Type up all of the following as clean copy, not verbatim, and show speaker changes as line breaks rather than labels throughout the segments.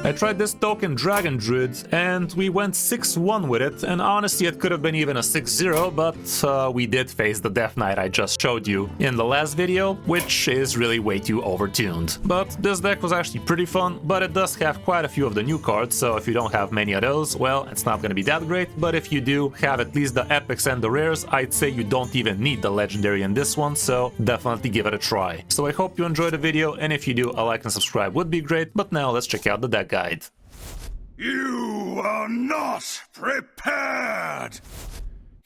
I tried this Token Dragon Druid, and we went 6-1 with it, and honestly it could have been even a 6-0, but we did face the Death Knight I just showed you in the last video, which is really way too overtuned. But this deck was actually pretty fun, but it does have quite a few of the new cards, so if you don't have many of those, well, it's not gonna be that great, but if you do have at least the epics and the rares, I'd say you don't even need the legendary in this one, so definitely give it a try. So I hope you enjoyed the video, and if you do, a like and subscribe would be great, but now let's check out the deck guide.
You are not prepared!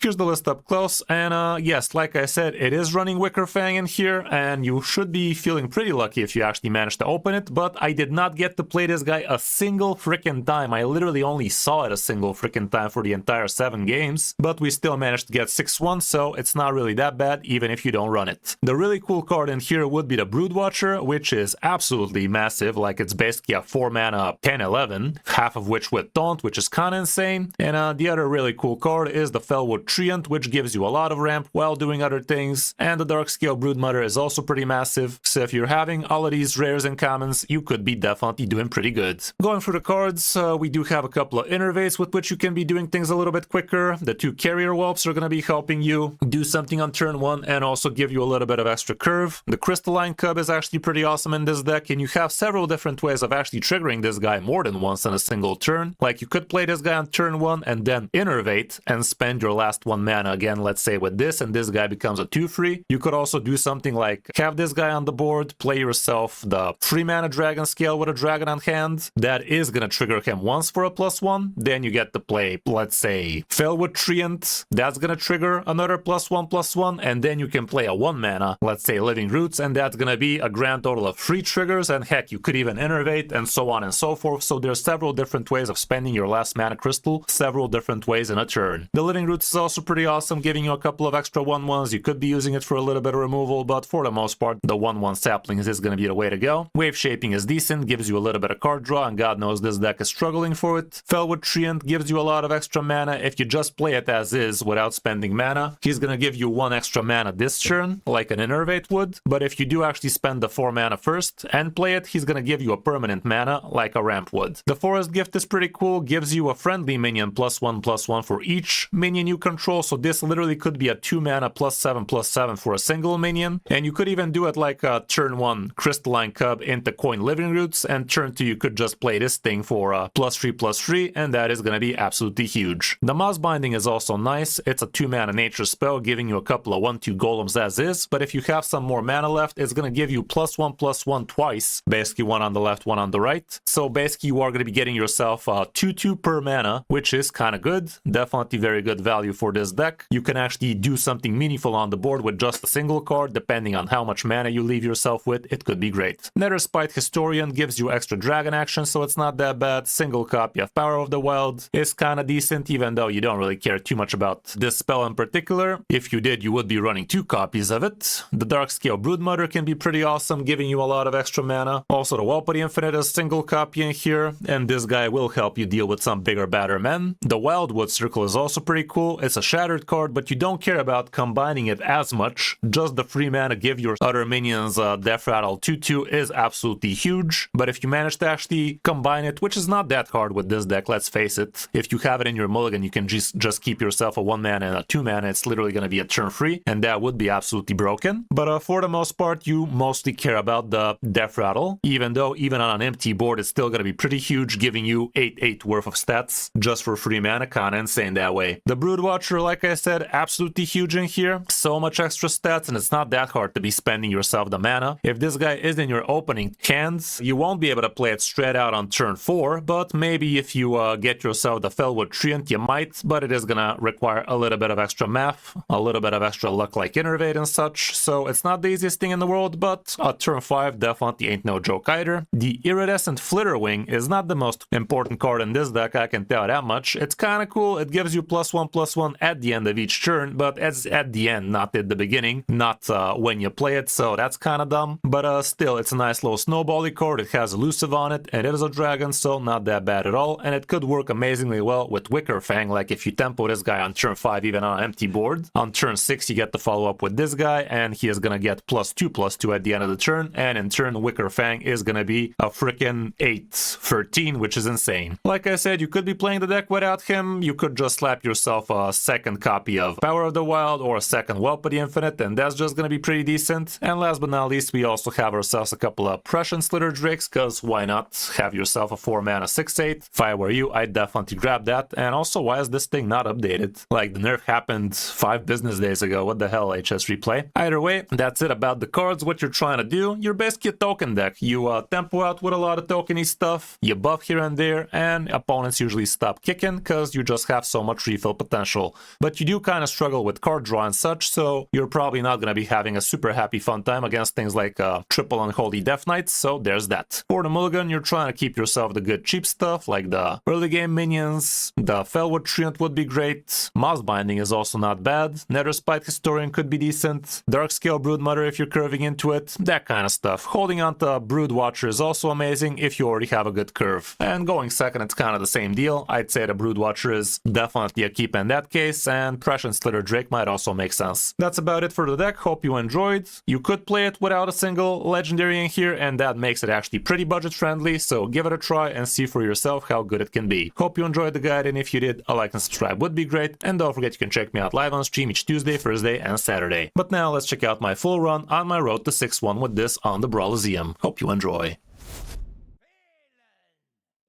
Here's the list up close, and yes, like I said, it is running Wicker Fang in here, and you should be feeling pretty lucky if you actually manage to open it, but I did not get to play this guy a single freaking time. I literally only saw it a single freaking time for the entire 7 games, but we still managed to get 6-1, so it's not really that bad, even if you don't run it. The really cool card in here would be the Broodwatcher, which is absolutely massive, like it's basically a 4-mana 10-11, half of which with Taunt, which is kinda insane, and the other really cool card is the Felwood Treant, which gives you a lot of ramp while doing other things, and the Darkscale Broodmother is also pretty massive, so if you're having all of these rares and commons, you could be definitely doing pretty good. Going through the cards, we do have a couple of innervates with which you can be doing things a little bit quicker. The 2 Carrier Whelps are going to be helping you do something on turn 1 and also give you a little bit of extra curve. The Crystalline Cub is actually pretty awesome in this deck, and you have several different ways of actually triggering this guy more than once in a single turn. Like, you could play this guy on turn 1 and then innervate and spend your last 1 mana again, let's say with this, and this guy becomes a 2/3. You could also do something like have this guy on the board, play yourself the 3 mana Dragon Scale with a dragon on hand. That is gonna trigger him once for a +1. Then you get to play, let's say, Felwood Treant. That's gonna trigger another +1/+1, and then you can play a 1 mana, let's say Living Roots, and that's gonna be a grand total of 3 triggers, and heck, you could even innervate and so on and so forth. So there's several different ways of spending your last mana crystal, several different ways in a turn. The Living Roots is also pretty awesome, giving you a couple of extra 1/1s. You could be using it for a little bit of removal, but for the most part, the 1/1 saplings is going to be the way to go. Wave Shaping is decent, gives you a little bit of card draw, and God knows this deck is struggling for it. Felwood Treant gives you a lot of extra mana. If you just play it as is without spending mana, he's going to give you 1 extra mana this turn, like an Innervate would, but if you do actually spend the 4 mana first and play it, he's going to give you a permanent mana, like a ramp would. The Forest Gift is pretty cool, gives you a friendly minion +1/+1 for each minion you control, so this literally could be a 2 mana +7/+7 for a single minion, and you could even do it like a turn 1 Crystalline Cub into coin Living Roots, and turn 2 you could just play this thing for a +3/+3, and that is going to be absolutely huge. The Moss Binding is also nice. It's a 2 mana nature spell, giving you a couple of 1/2 golems as is, but if you have some more mana left, it's going to give you +1/+1 twice, basically 1 on the left, 1 on the right. So basically you are going to be getting yourself a 2/2 per mana, which is kind of good. Definitely very good value for this deck. You can actually do something meaningful on the board with just a single card, depending on how much mana you leave yourself with. It could be great. Netherspite Historian gives you extra dragon action, so it's not that bad. Single copy of Power of the Wild is kind of decent, even though you don't really care too much about this spell in particular. If you did, you would be running 2 copies of it. The Darkscale Broodmother can be pretty awesome, giving you a lot of extra mana. Also, the Whelp of the Infinite is single copy in here, and this guy will help you deal with some bigger, badder men. The Wildwood Circle is also pretty cool. It's a shattered card, but you don't care about combining it as much. Just the 3 mana give your other minions Death Rattle 2/2 is absolutely huge, but if you manage to actually combine it, which is not that hard with this deck, let's face it, if you have it in your mulligan, you can just keep yourself a 1 mana and a 2 mana, it's literally going to be a turn 3, and that would be absolutely broken. But for the most part, you mostly care about the Death Rattle, even though even on an empty board, it's still going to be pretty huge, giving you 8/8 worth of stats just for 3 mana, kind of insane that way. The Broodwatcher, like I said, absolutely huge in here. So much extra stats, and it's not that hard to be spending yourself the mana. If this guy is in your opening hands, you won't be able to play it straight out on turn 4, but maybe if you get yourself the Felwood Treant, you might, but it is gonna require a little bit of extra math, a little bit of extra luck like Innervate and such, so it's not the easiest thing in the world, but turn 5 definitely ain't no joke either. The Iridescent Flitterwing is not the most important card in this deck, I can tell that much. It's kinda cool, it gives you +1/+1 one at the end of each turn, but it's at the end, not at the beginning, not when you play it, so that's kind of dumb. But still, it's a nice little snowbally card. It has elusive on it, and it is a dragon, so not that bad at all, and it could work amazingly well with Wicker Fang, like if you tempo this guy on turn 5 even on an empty board. On turn 6 you get to follow up with this guy, and he is gonna get +2/+2 at the end of the turn, and in turn Wicker Fang is gonna be a freaking 8/13, which is insane. Like I said, you could be playing the deck without him. You could just slap yourself a second copy of Power of the Wild or a second Whelp of the Infinite, and that's just gonna be pretty decent. And last but not least, we also have ourselves a couple of Prussian Slither Drakes, because why not have yourself a 4-mana 6/8? If I were you, I'd definitely grab that. And also, why is this thing not updated? Like, the nerf happened 5 business days ago. What the hell, HS Replay? Either way, that's it about the cards. What you're trying to do, you're basically a token deck. You tempo out with a lot of tokeny stuff, you buff here and there, and opponents usually stop kicking because you just have so much refill potential. But you do kind of struggle with card draw and such, so you're probably not going to be having a super happy fun time against things like triple Unholy Death Knights, so there's that. For the mulligan, you're trying to keep yourself the good cheap stuff, like the early game minions, the Felwood Treant would be great, Moss Binding is also not bad, Netherspite Historian could be decent, Darkscale Broodmother if you're curving into it, that kind of stuff. Holding on to Brood Watcher is also amazing if you already have a good curve. And going second, it's kind of the same deal. I'd say the Brood Watcher is definitely a keep in that case, and Prussian Slither Drake might also make sense. That's about it for the deck. Hope you enjoyed. You could play it without a single legendary in here, and that makes it actually pretty budget friendly, so give it a try and see for yourself how good it can be. Hope you enjoyed the guide, and if you did, a like and subscribe would be great, and don't forget you can check me out live on stream each Tuesday, Thursday, and Saturday. But now let's check out my full run on my road to 6-1 with this on the Brawliseum. Hope you enjoy.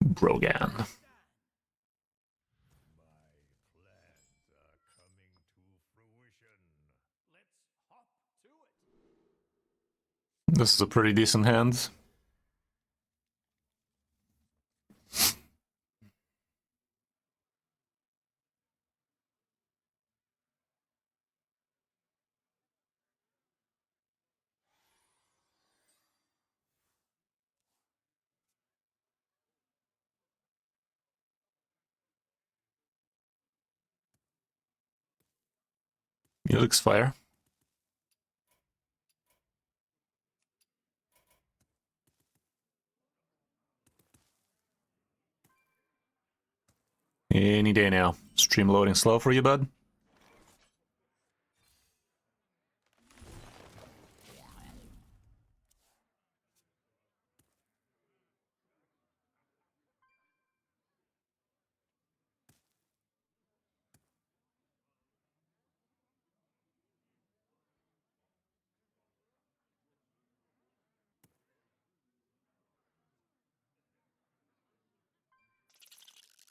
Brogan. This is a pretty decent hand. Music's fire. Any day now. Stream loading slow for you, bud?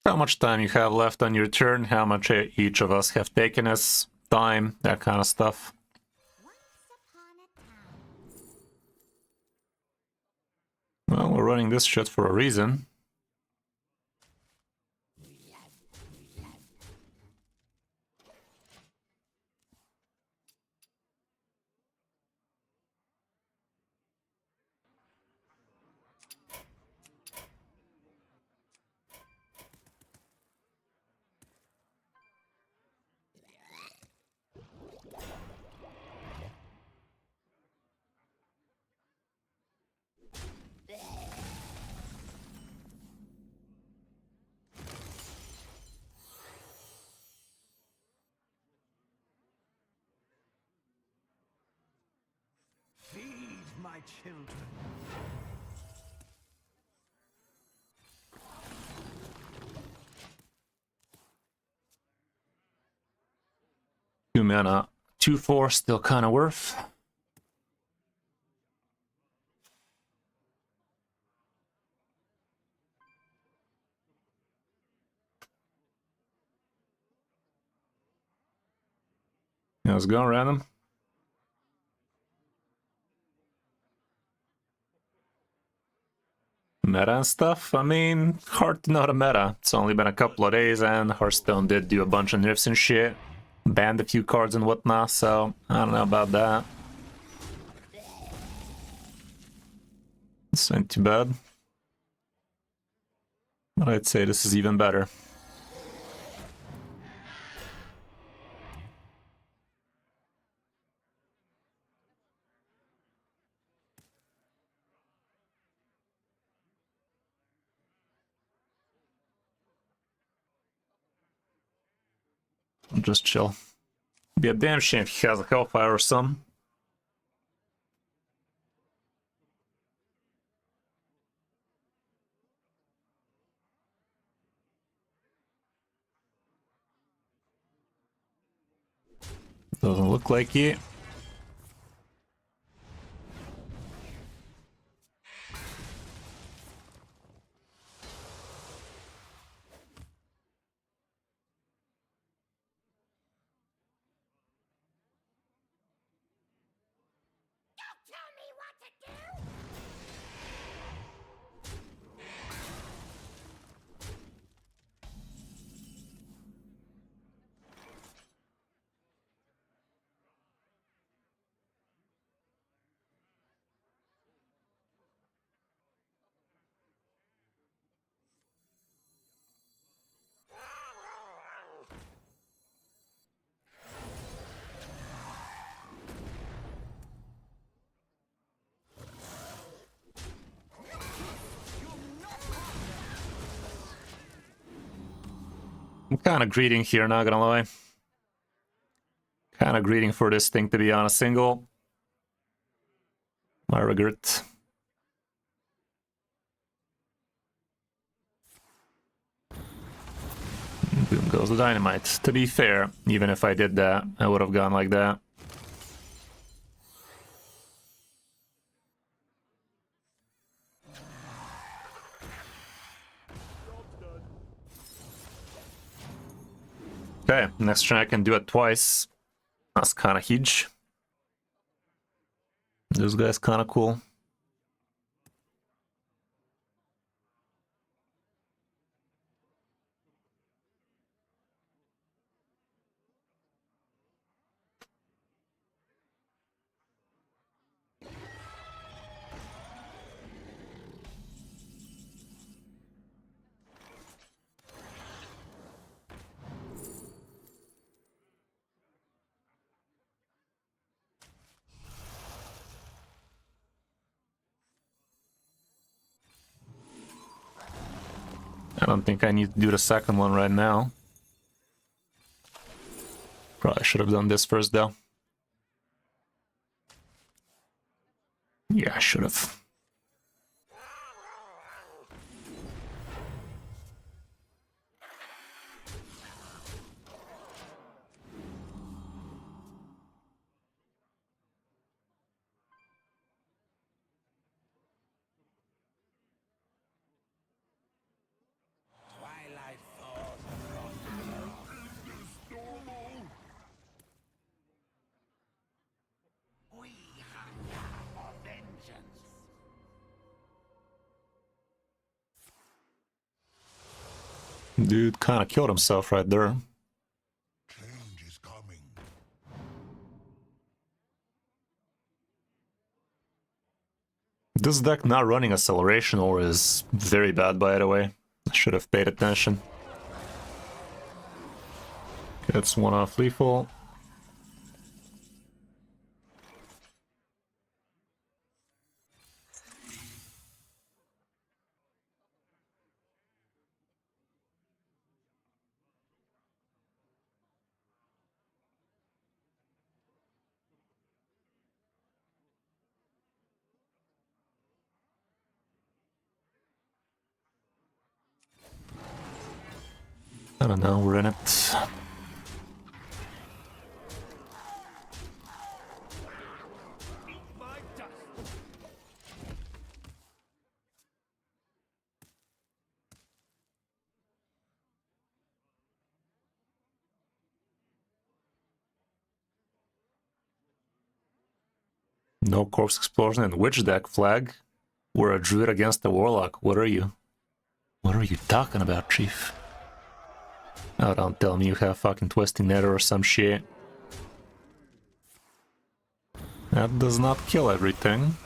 How much time you have left on your turn, how much each of us have taken as time, that kind of stuff. Well, we're running this shit for a reason.
Feed my children.
2 mana, 2/4, still kind of worth. Yeah, let's go random. Meta and stuff, I mean, hard to know the meta. It's only been a couple of days, and Hearthstone did do a bunch of nerfs and shit. Banned a few cards and whatnot, so I don't know about that. This ain't too bad. But I'd say this is even better. Just chill. Be a damn shame if he has a Hellfire or some. Doesn't look like it. I'm kind of greeding here, not gonna lie. Kind of greeding for this thing to be on a single. I regret. Boom goes the dynamite. To be fair, even if I did that, I would have gone like that. Okay, next turn I can do it twice. That's kind of huge. This guy's kind of cool. I don't think I need to do the second one right now. Probably should have done this first, though. Yeah, I should have.
Twilight falls across the earth. Is this normal? We hunger for vengeance.
Dude kind of killed himself right there.
Change is coming.
This deck not running Acceleration Ore is very bad, by the way. I should have paid attention. Gets one off lethal. I don't know, we're in it.
My dust.
No Corpse Explosion and Witch deck flag. We're a Druid against a Warlock. What are you? What are you talking about, Chief? Oh, don't tell me you have fucking Twisting Nether or some shit. That does not kill everything.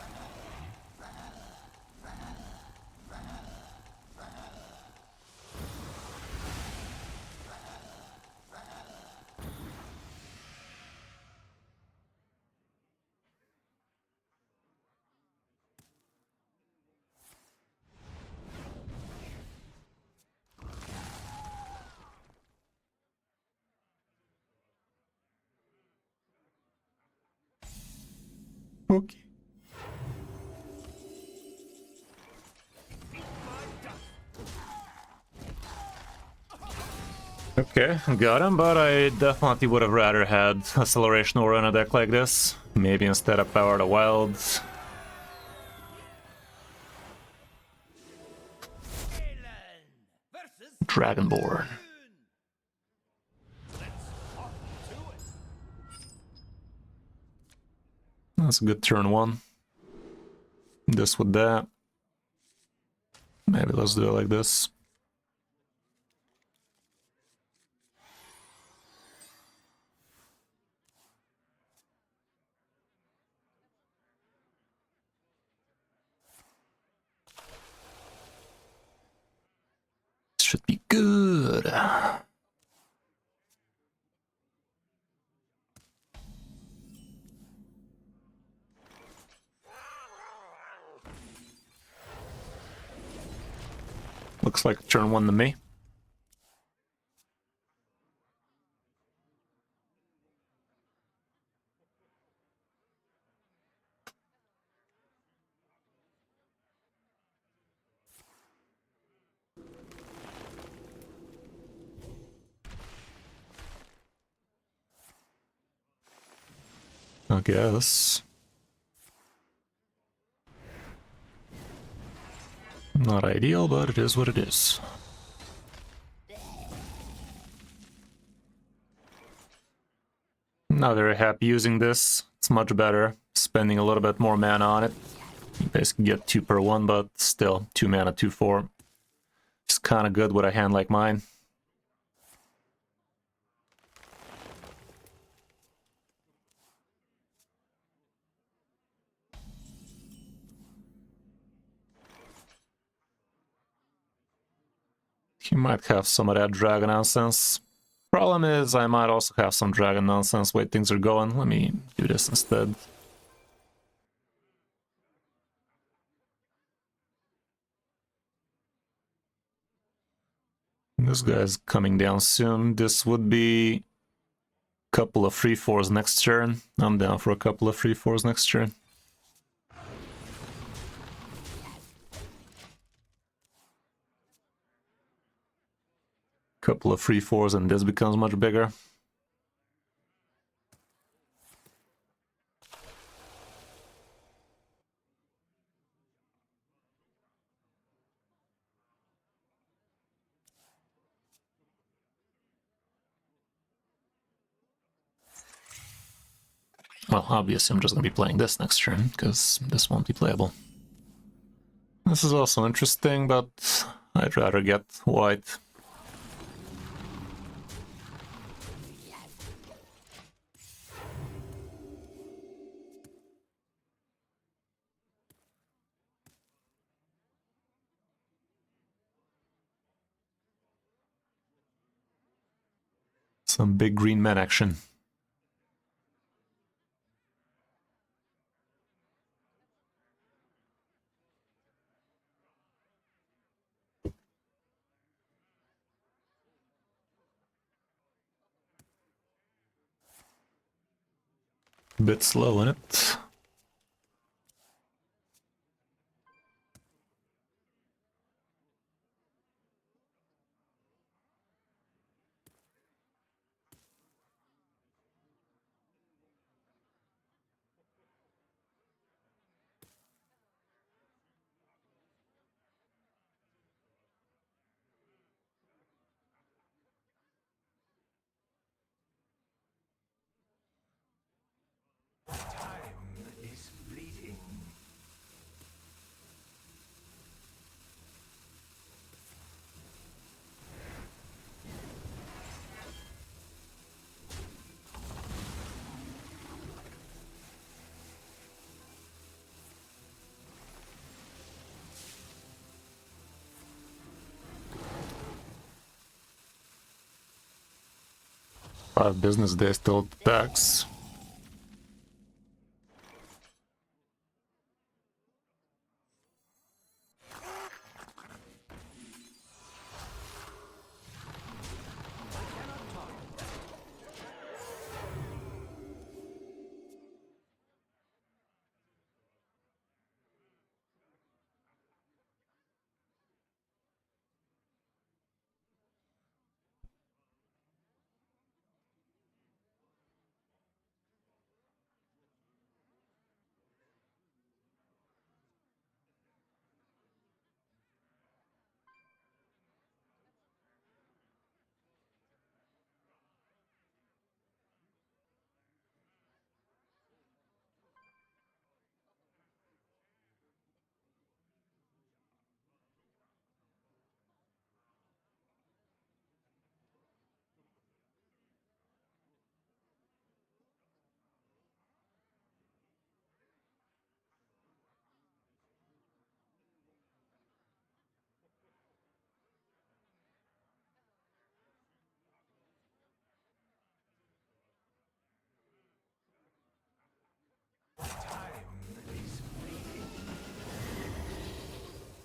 Okay. Okay, got him, but I definitely would have rather had Acceleration Aura in a deck like this. Maybe instead of Power of the Wilds. Dragonborn. That's a good turn one. This with that. Maybe let's do it like this. Should be good. Looks like turn one to me. I guess. Not ideal, but it is what it is. Not very happy using this. It's much better spending a little bit more mana on it. You basically get 2 per 1, but still 2 mana, 2/4. It's kind of good with a hand like mine. You might have some of that dragon nonsense. Problem is, I might also have some dragon nonsense. Wait, things are going. Let me do this instead. This guy's coming down soon. This would be a couple of 3/4s next turn. I'm down for a couple of 3/4s next turn. Couple of 3/4s and this becomes much bigger. Well, obviously I'm just going to be playing this next turn, because this won't be playable. This is also interesting, but I'd rather get white. Some big green man action. A bit slow in it. Five business days till tax.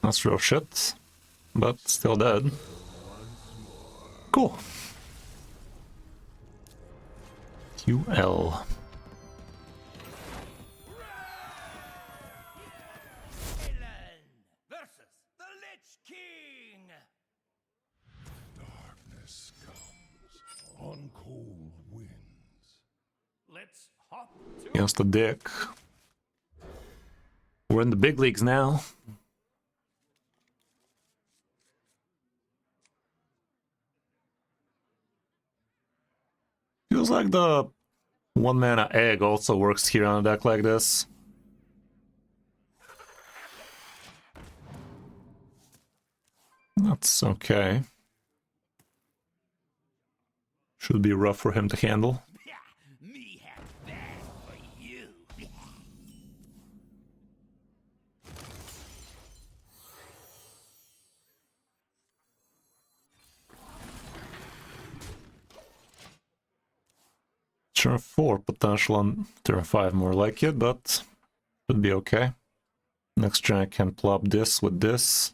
That's real shit, but still dead. Cool. QL.
Versus the Lich King. Darkness comes on cold winds. Let's hop to
Against the dick. We're in the big leagues now. Feels like the 1-mana egg also works here on a deck like this. That's okay. Should be rough for him to handle.
me have bad for you.
Turn 4 potential on turn 5 more like it, but should be okay. Next turn I can plop this with this.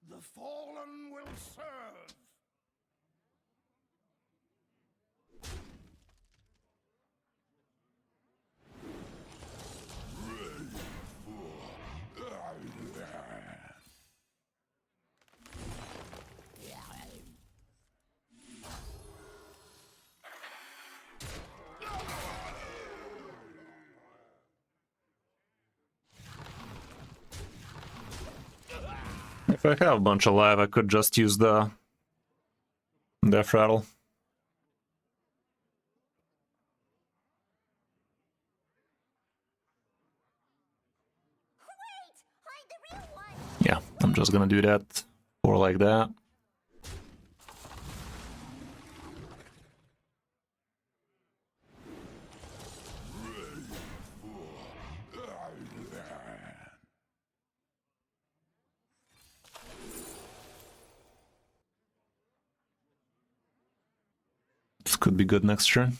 The fallen will serve.
If I have a bunch of life, I could just use the Death Rattle. Yeah, I'm just gonna do that. Or like that. This could be good next turn.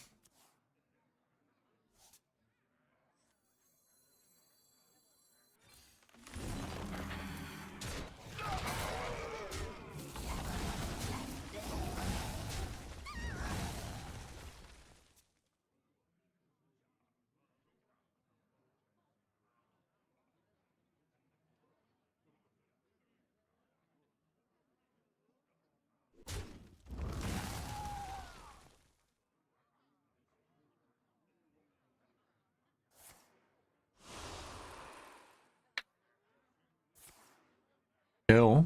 Kill.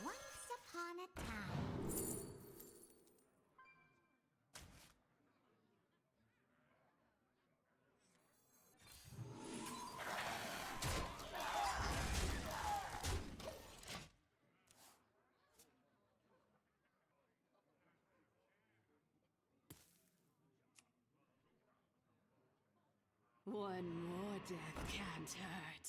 Once upon a time.
One more death can't hurt.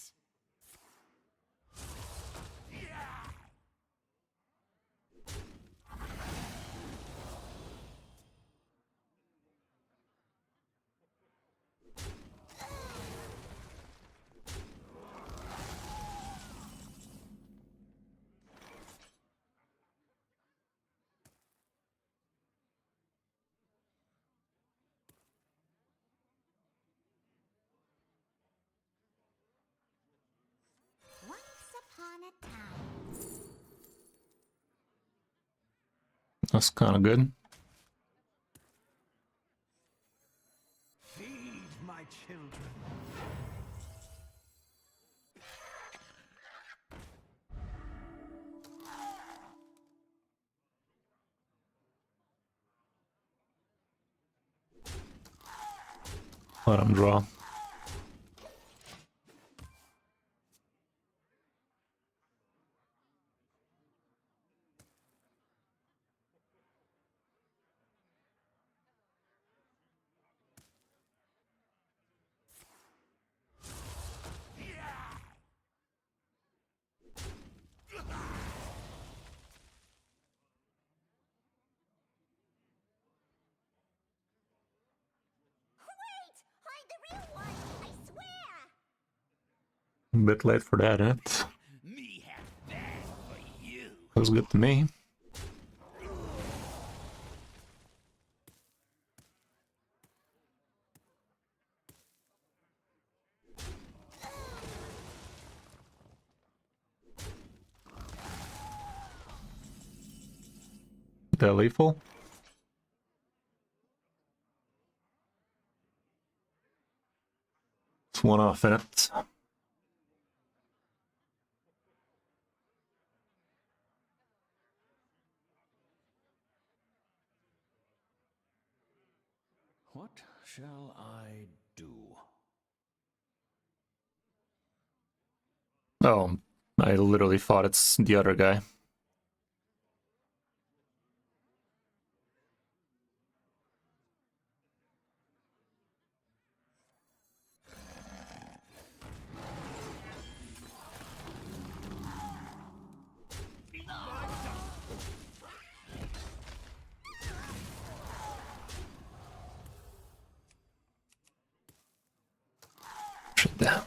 Once upon a time.
That's kind of good.
Feed my children.
Let him draw. A bit late for that, eh?
Me have that for you.
Feels good to me. They're lethal. It's one off in it.
What shall I do?
Oh, I literally thought it's the other guy. Shit there.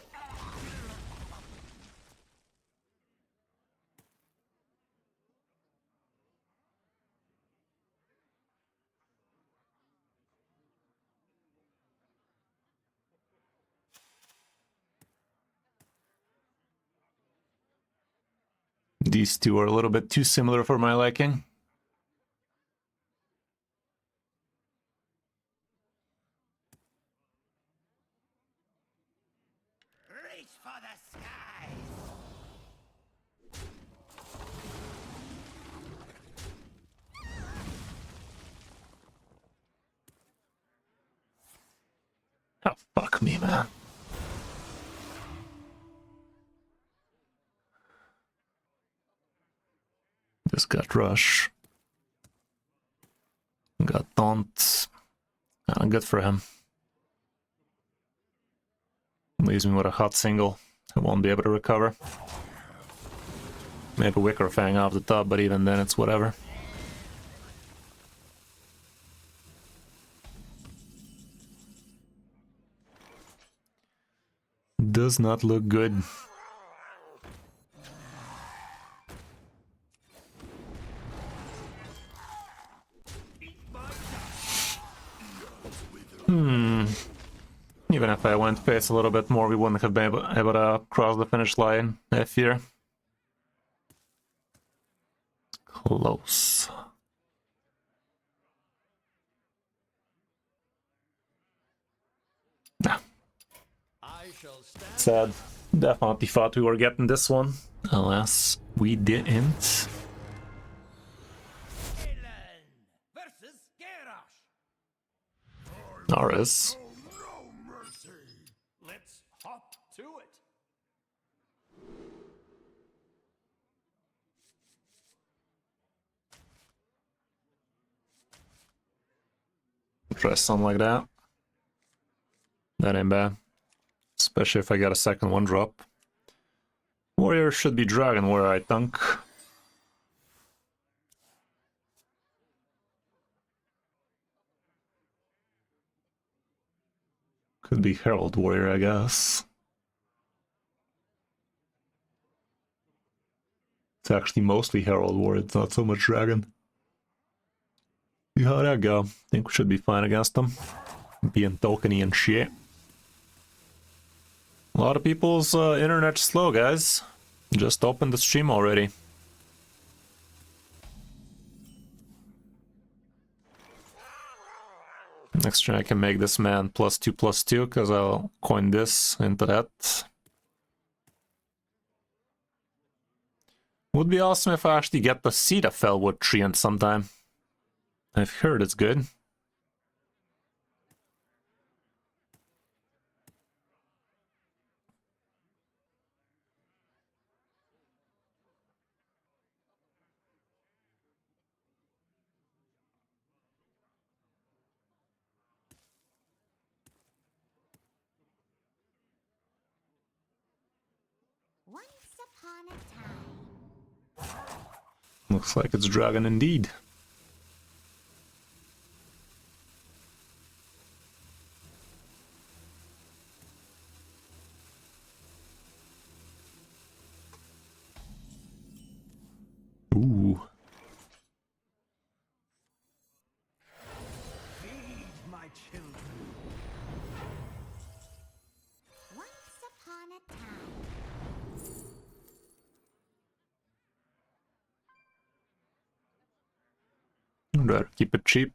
These two are a little bit too similar for my liking.
Reach for the skies!
Oh, fuck me, man. Just got rush. Got taunt. Good for him. Leaves me with a hot single. I won't be able to recover. Maybe Wicker Fang off the top, but even then it's whatever. Does not look good. Even if I went pace a little bit more, we wouldn't have been able to cross the finish line, I fear. Close. Nah.
I shall stand.
Sad. Definitely thought we were getting this one. Alas, we didn't.
Ellen versus Garrosh.
Norris.
No mercy. Let's hop to it.
Try something like that. That ain't bad. Especially if I get a second one drop. Warrior should be Dragon Warrior, I think. Could be Herald Warrior, I guess. It's actually mostly Herald Warrior, it's not so much Dragon. See how that go. Think we should be fine against them. Being tokeny and shit. A lot of people's internet's slow, guys. Just opened the stream already. Next turn I can make this man +2/+2, because I'll coin this into that. Would be awesome if I actually get to see the Fellwood Treant sometime. I've heard it's good.
Once upon a time.
Looks like it's Dragon indeed. Better keep it cheap.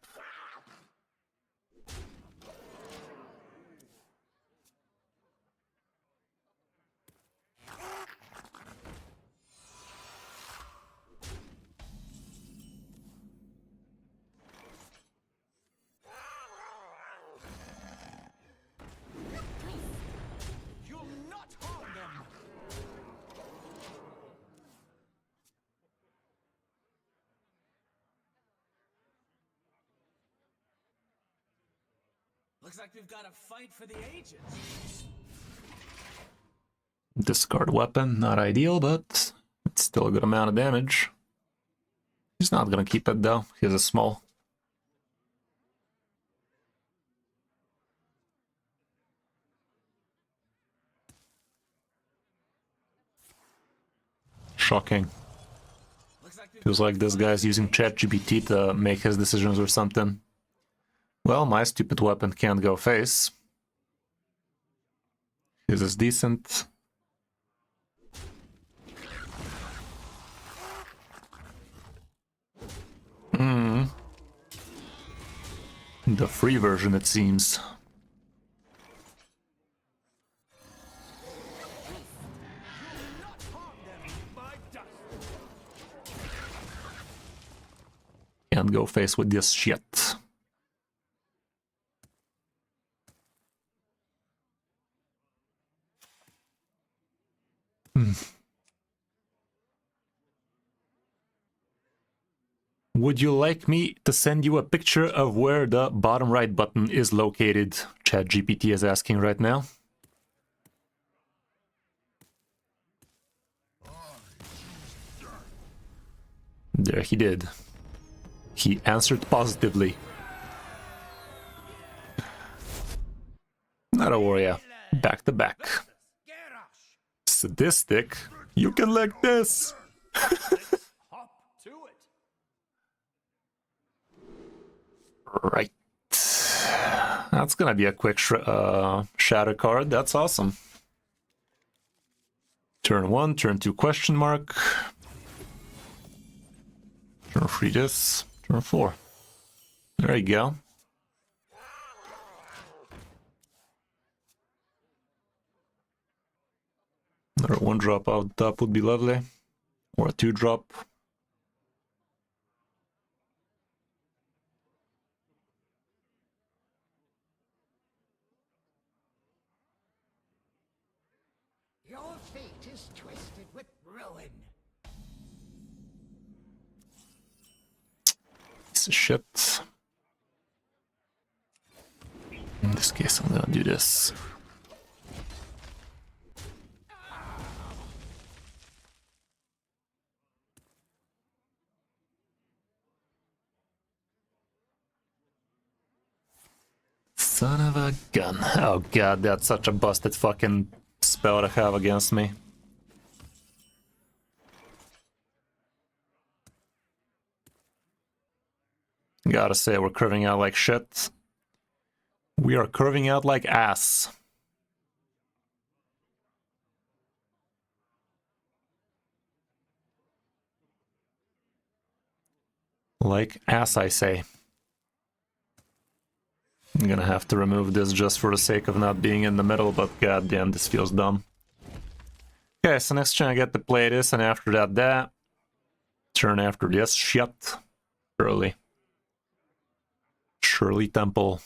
You'll not harm them! Looks like we've got a fight for the ages.
Discard weapon, not ideal, but it's still a good amount of damage. He's not gonna keep it though, he has a small. Shocking. Feels like this guy's using ChatGPT to make his decisions or something. Well, my stupid weapon can't go face. His is decent. The free version, it seems.
Not harm them by dust.
Can't go face with this shit. Would you like me to send you a picture of where the bottom right button is located? ChatGPT is asking right now. There he did. He answered positively. Not a warrior. Back to back. Sadistic? You can like this!
Hop to it.
Right. That's gonna be a quick shadow card. That's awesome. Turn 1, turn 2 question mark. Turn 3 this, turn 4. There you go. Another 1-drop out the top would be lovely. Or a 2-drop.
Your fate is twisted with ruin.
Piece of shit. In this case, I'm gonna do this. Son of a gun. Oh god, that's such a busted fucking spell to have against me. Gotta say, we're curving out like shit. We are curving out like ass. Like ass, I say. I'm gonna have to remove this just for the sake of not being in the middle, but goddamn, this feels dumb. Okay, so next turn I get to play this, and after that. Turn after this, shit. Shirley. Shirley Temple.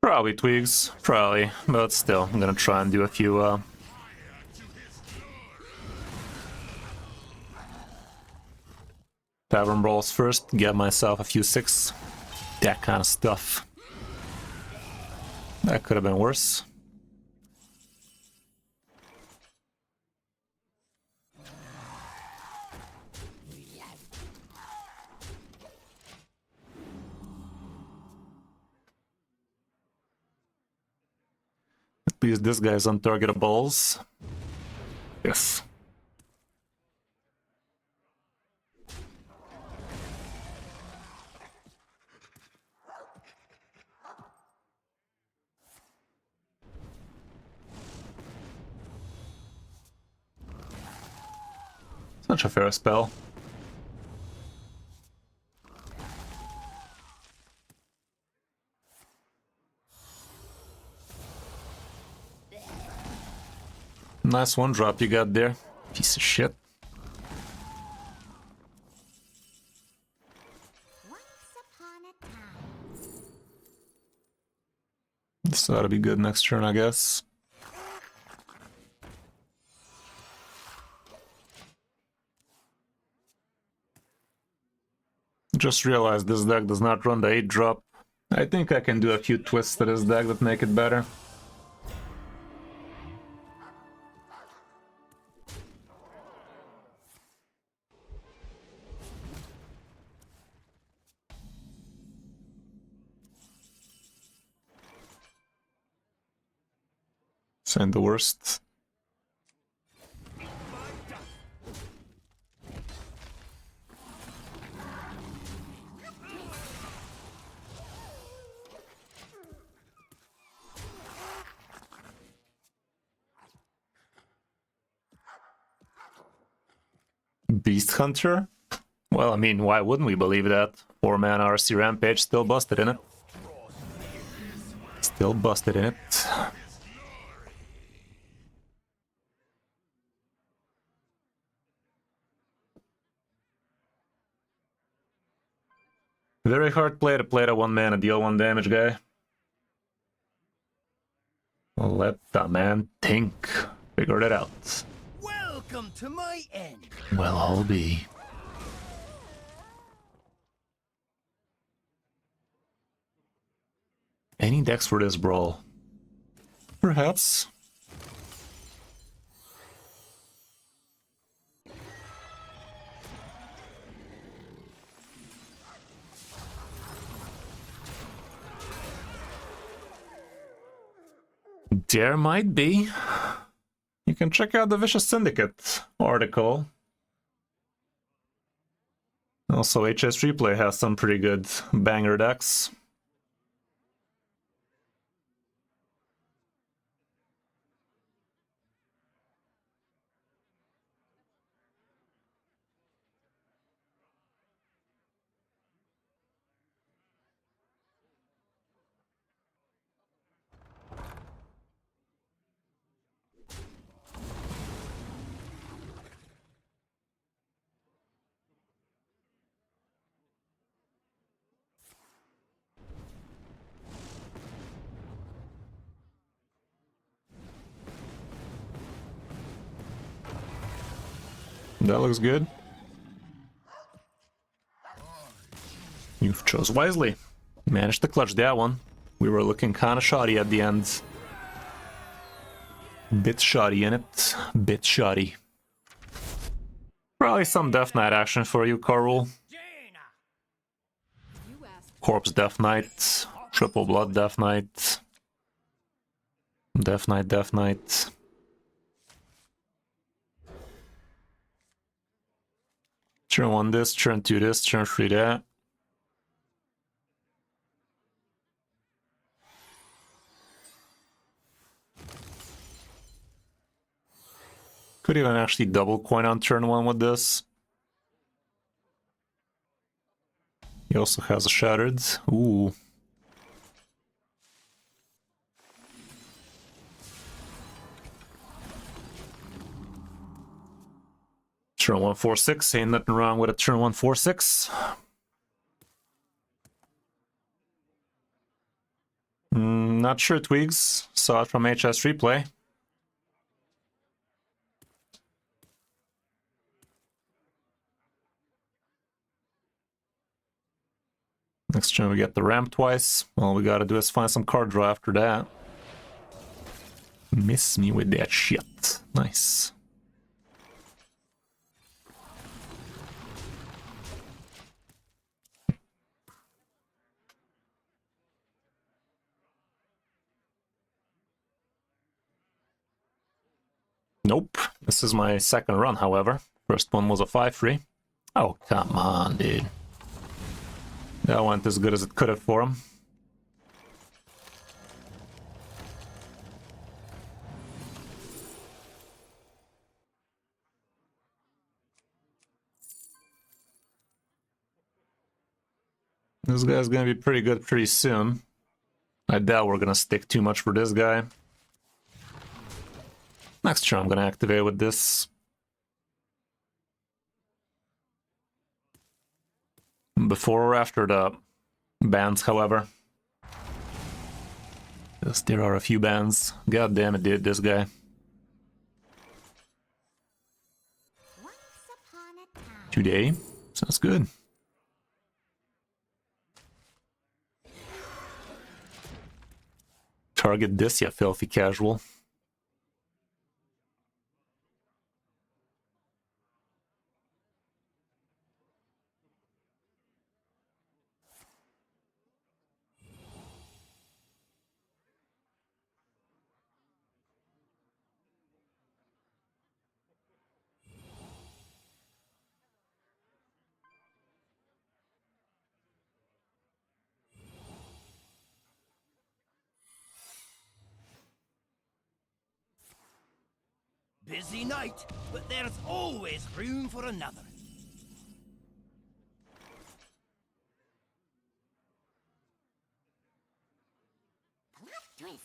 Probably twigs, probably, but still, I'm gonna try and do a few, Tavern Brawls first, get myself a few 6, that kind of stuff. That could have been worse. Please, this guy's untargetables. Yes. Such a fair spell. Nice one drop you got there, piece of shit.
Once upon a time.
This ought to be good next turn, I guess. Just realized this deck does not run the 8-drop. I think I can do a few twists to this deck that make it better. This ain't the worst. Beast Hunter? Well, I mean, why wouldn't we believe that? 4-mana RC Rampage, still busted in it. Still busted in it. Very hard play to play the 1-mana deal 1 damage guy. Let the man think. Figure it out.
Welcome to my end.
Well, I'll be. Any decks for this brawl? Perhaps. There might be. You can check out the Vicious Syndicate article. Also, HS Replay has some pretty good banger decks. That looks good. You've chose wisely. Managed to clutch that one. We were looking kinda shoddy at the end. Bit shoddy in it. Bit shoddy. Probably some Death Knight action for you, Carl.
You asked
Corpse Death Knight. Triple Blood Death Knight. Death Knight, Death Knight. Turn 1 this, turn 2 this, turn 3 that. Could even actually double coin on turn 1 with this. He also has a Shattered. Ooh. Turn 1 4/6, ain't nothing wrong with a turn 1 4/6. Not sure, Twigs. Saw it from HS Replay. Next turn we get the ramp twice. All we gotta do is find some card draw after that. Miss me with that shit. Nice. Nope. This is my second run, however. First one was a 5-3. Oh, come on, dude. That went as good as it could have for him. This guy's gonna be pretty good pretty soon. I doubt we're gonna stick too much for this guy. Next turn I'm gonna activate with this. Before or after the bans, however. Yes, there are a few bans. God damn it, dude, this guy.
Once upon a time.
Today? Sounds good. Target this, ya filthy casual.
Busy night, but there's always room for another.
Plot twist.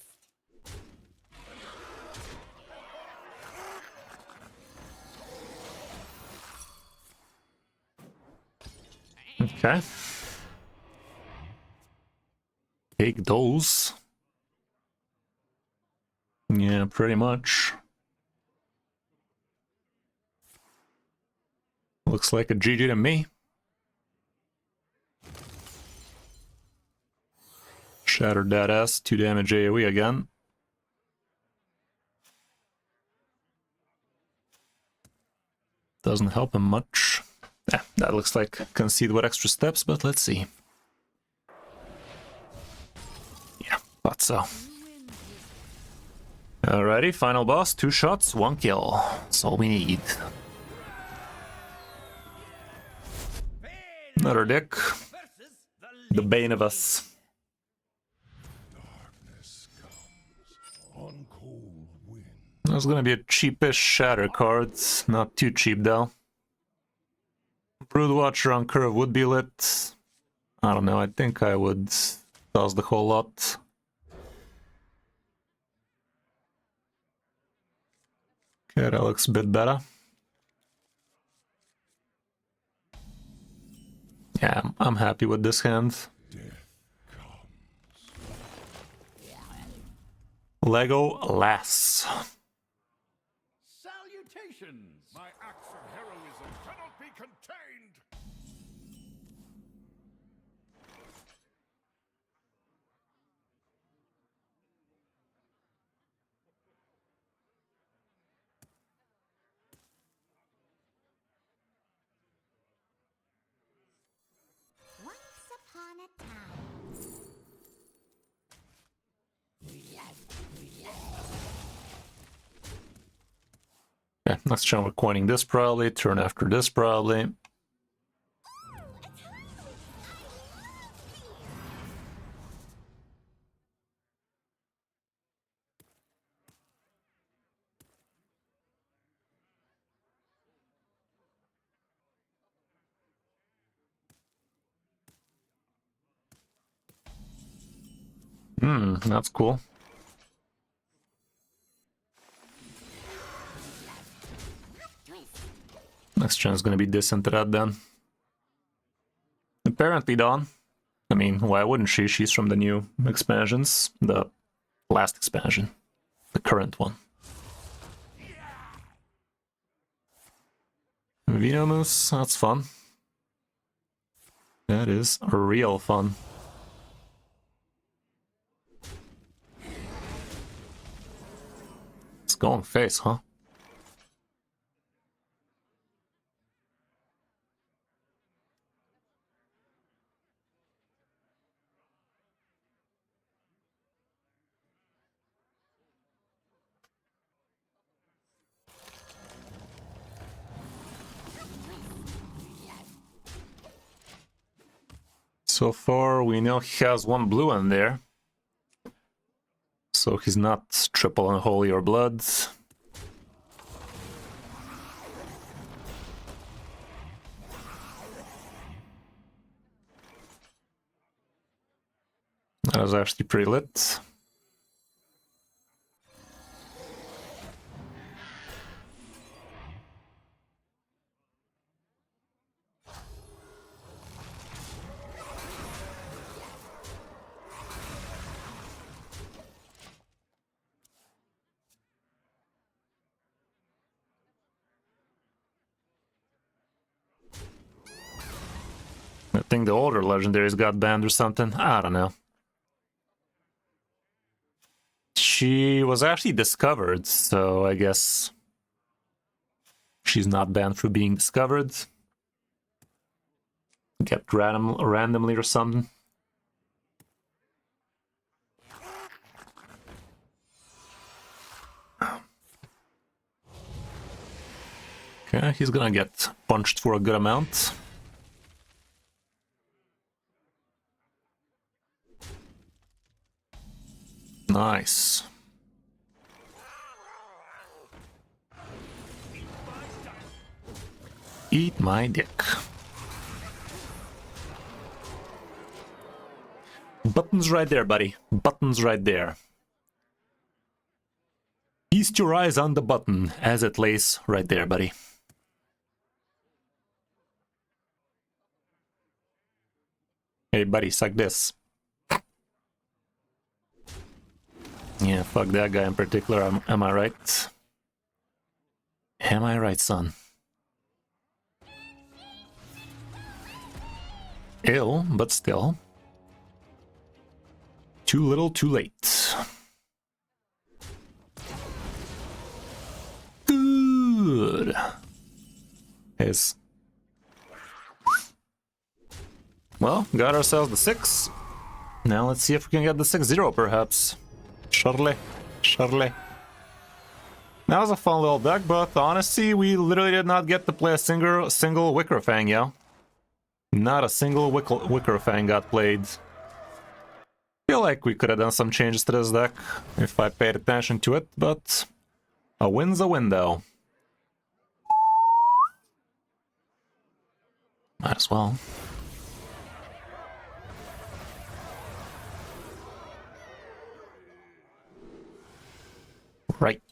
Okay. Take those. Yeah, pretty much. Looks like a GG to me. Shattered that ass, 2 damage AoE again. Doesn't help him much. Yeah, that looks like concede with extra steps, but let's see. Yeah, thought so. Alrighty, final boss, 2 shots, 1 kill. That's all we need. Another dick.
Versus
The bane of us.
Darkness comes on cold wind.
That's gonna be a cheapish shatter card. Not too cheap though. Broodwatcher on curve would be lit. I don't know, I think I would toss the whole lot. Okay, that looks a bit better. Yeah, I'm happy with this hand. Lego lass.
Salutations! My acts of heroism cannot be contained!
Once upon a time.
Yeah, next turn we're coining this probably, turn after this probably. That's cool. Next turn is gonna be this into that then. Apparently Dawn. I mean, why wouldn't she? She's from the new expansions. The last expansion. The current one. Venomoose, that's fun. That is real fun. It's going face, huh? So far, we know he has one blue in there. So he's not triple unholy or blood. That was actually pretty lit. I think the older legendaries got banned or something. I don't know. She was actually discovered, so I guess she's not banned for being discovered. Get randomly or something. Okay, he's gonna get punched for a good amount. Nice. Eat my dick. Buttons right there, buddy. Buttons right there. Feast your eyes on the button as it lays right there, buddy. Hey, buddy, suck this. Yeah, fuck that guy in particular, am I right? Am I right, son? Ill, but still. Too little, too late. Good. Yes. Well, got ourselves the 6. Now let's see if we can get the 6-0, perhaps. Surely. Surely. That was a fun little deck, but honestly, we literally did not get to play a single Wicker Fang, yo. Not a single Wicker Fang got played. Feel like we could have done some changes to this deck if I paid attention to it, but a win's a win, though. Might as well. Right.